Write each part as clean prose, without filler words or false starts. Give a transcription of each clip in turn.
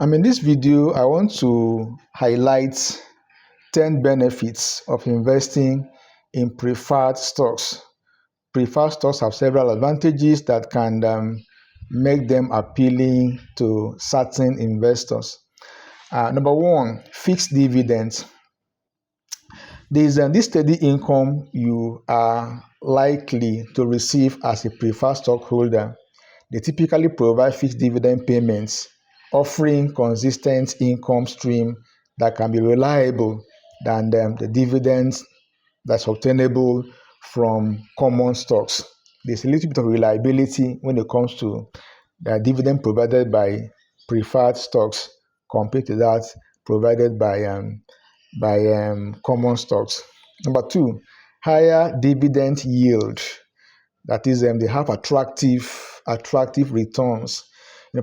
In this video, I want to highlight 10 benefits of investing in preferred stocks. Preferred stocks have several advantages that can make them appealing to certain investors. Number one, fixed dividends. There's this steady income you are likely to receive as a preferred stockholder. They typically provide fixed dividend payments, offering consistent income stream that can be reliable than the dividends that's obtainable from common stocks. There's a little bit of reliability when it comes to the dividend provided by preferred stocks compared to that provided by common stocks. Number two, higher dividend yield. That is, they have attractive returns.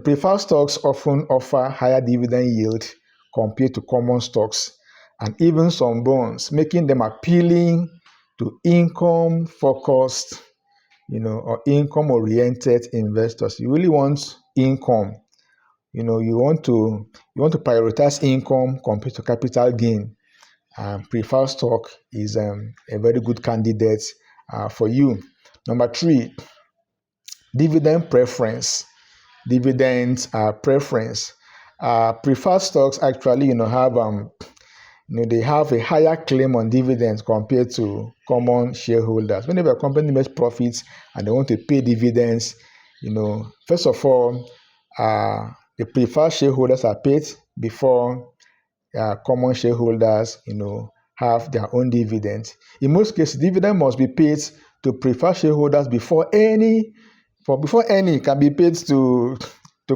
Preferred stocks often offer higher dividend yield compared to common stocks and even some bonds, making them appealing to income-focused, or income-oriented investors. You really want income. You want to prioritize income compared to capital gain. Preferred stock is a very good candidate for you. Number three, dividend preference. Dividend preference. Preferred stocks actually, have they have a higher claim on dividends compared to common shareholders. Whenever a company makes profits and they want to pay dividends, first of all, the preferred shareholders are paid before common shareholders, have their own dividends. In most cases, dividend must be paid to preferred shareholders before any can be paid to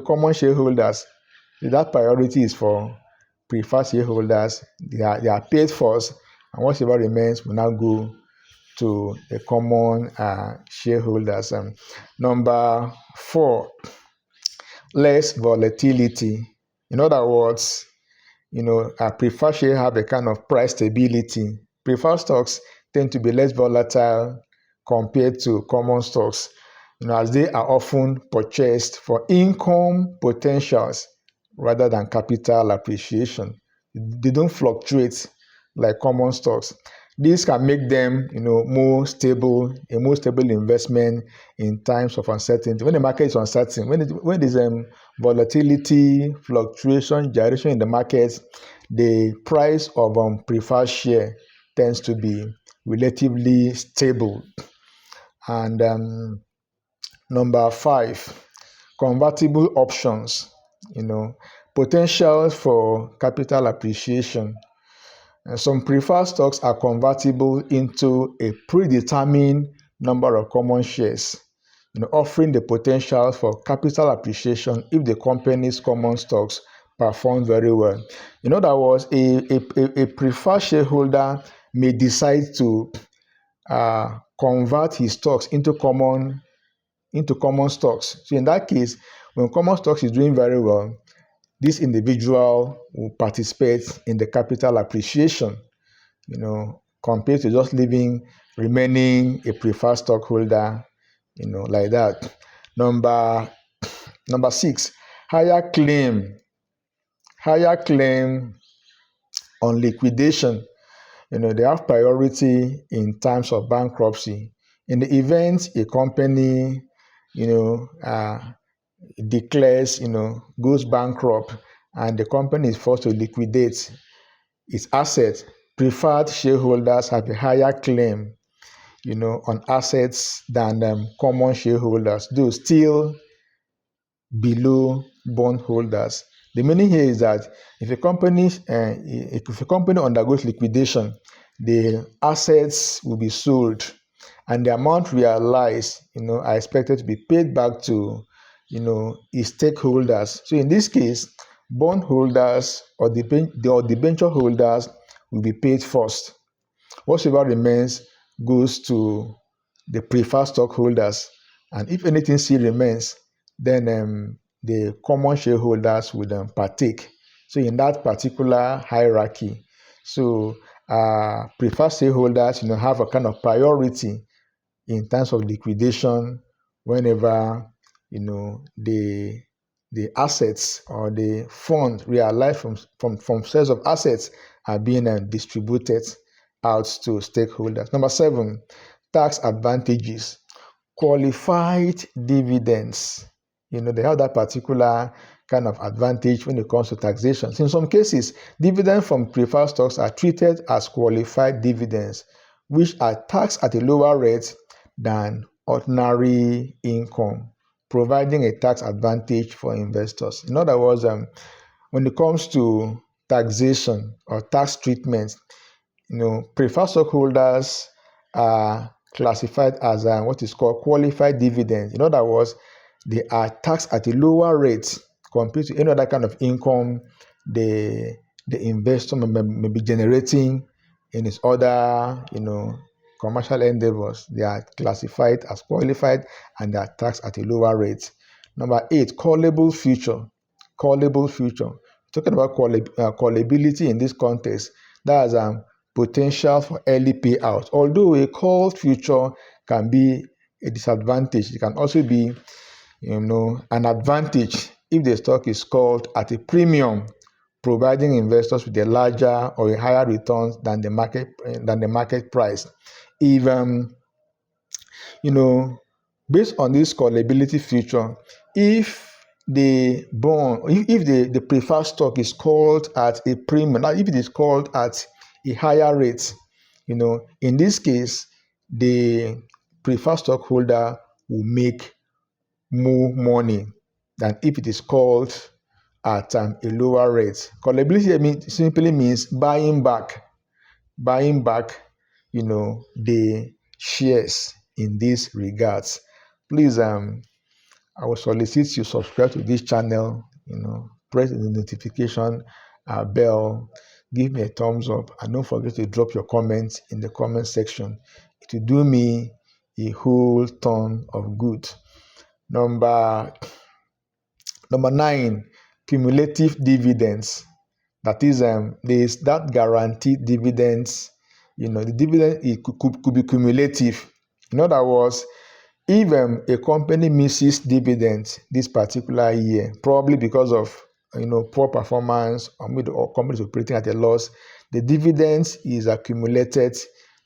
common shareholders. That priority is for preferred shareholders. They are paid first, and whatever remains will now go to the common shareholders. Number four, less volatility. In other words, preferred shares have a kind of price stability. Preferred stocks tend to be less volatile compared to common stocks, as they are often purchased for income potentials rather than capital appreciation. They don't fluctuate like common stocks. This can make them, a more stable investment in times of uncertainty. When the market is uncertain, when there's volatility, fluctuation, gyration in the markets, the price of preferred share tends to be relatively stable. And number five, convertible options. Potential for capital appreciation. Some preferred stocks are convertible into a predetermined number of common shares, offering the potential for capital appreciation if the company's common stocks perform very well. In other words, a preferred shareholder may decide to convert his stocks into common stocks. So in that case, when common stocks is doing very well, this individual will participate in the capital appreciation, compared to just remaining a preferred stockholder, like that. Number six, higher claim on liquidation. They have priority in times of bankruptcy. In the event a company, declares, goes bankrupt, and the company is forced to liquidate its assets, preferred shareholders have a higher claim, on assets than common shareholders, though still below bondholders. The meaning here is that if a company undergoes liquidation, the assets will be sold, and the amount realized, are expected to be paid back to its stakeholders. So in this case, bondholders or debenture holders will be paid first. Whatever remains goes to the preferred stockholders, and if anything still remains, then the common shareholders will partake. So in that particular hierarchy, preferred shareholders, have a kind of priority in terms of liquidation whenever, the the assets or the fund realized from sales of assets are being distributed out to stakeholders. Number 7, tax advantages. Qualified dividends. They have that particular kind of advantage when it comes to taxation. In some cases, dividends from preferred stocks are treated as qualified dividends, which are taxed at a lower rate than ordinary income, providing a tax advantage for investors. In other words, when it comes to taxation or tax treatment, preferred stockholders are classified as what is called qualified dividends. In other words, they are taxed at a lower rate compared to any other kind of income the investor may be generating in his other, commercial endeavors. They are classified as qualified and they are taxed at a lower rate. Number 8, callable future. Callable future. Talking about callability in this context, that's potential for early payout. Although a called future can be a disadvantage, it can also be, an advantage if the stock is called at a premium, providing investors with a larger or a higher returns than the market price. If based on this callability feature, if the bond, if the preferred stock is called at a premium, now if it is called at a higher rate, in this case, the preferred stockholder will make more money than if it is called at a lower rate. Callability simply means buying back, the shares in these regards. Please, I will solicit you subscribe to this channel, press the notification bell, give me a thumbs up, and don't forget to drop your comments in the comment section. It will do me a whole ton of good. Number 9, cumulative dividends. That is, there is that guaranteed dividends. The dividend could be cumulative. In other words, if a company misses dividends this particular year, probably because of poor performance or companies operating at a loss, the dividends is accumulated.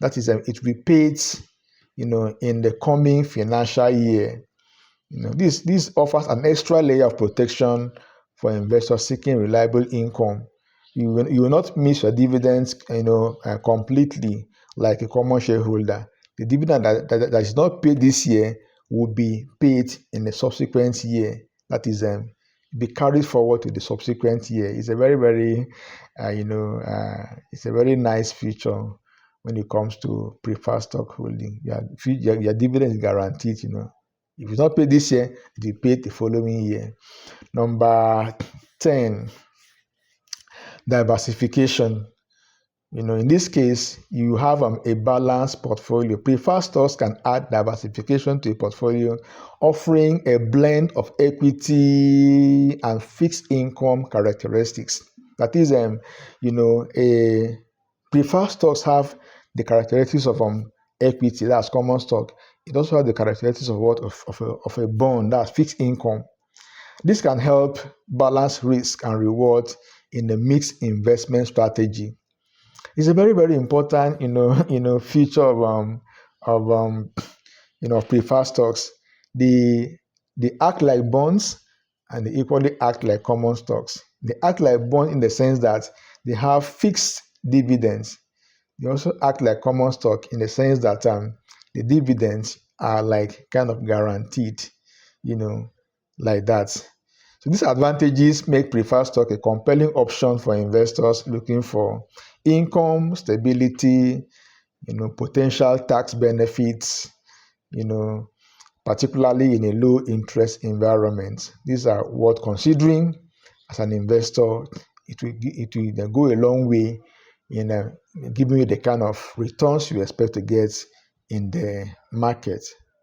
That is, it repeats in the coming financial year. This offers an extra layer of protection for investors seeking reliable income. You will not miss your dividends, completely like a common shareholder. The dividend that is not paid this year will be paid in the subsequent year. That is, be carried forward to the subsequent year. It's a very, very, it's a very nice feature when it comes to preferred stock holding. Your dividend is guaranteed. If it's not paid this year, it will be paid the following year. Number 10, diversification. In this case, you have a balanced portfolio. Preferred stocks can add diversification to a portfolio, offering a blend of equity and fixed income characteristics. That is, a preferred stocks have the characteristics of equity, that's common stock. It also has the characteristics of what of a bond, that's fixed income. This can help balance risk and reward in the mixed investment strategy. It's a very, very important, feature of preferred stocks. They act like bonds and they equally act like common stocks. They act like bonds in the sense that they have fixed dividends. They also act like common stock in the sense that the dividends are like kind of guaranteed, like that. So these advantages make preferred stock a compelling option for investors looking for income stability, potential tax benefits, particularly in a low interest environment. These are worth considering as an investor. It will go a long way in giving you the kind of returns you expect to get in the market.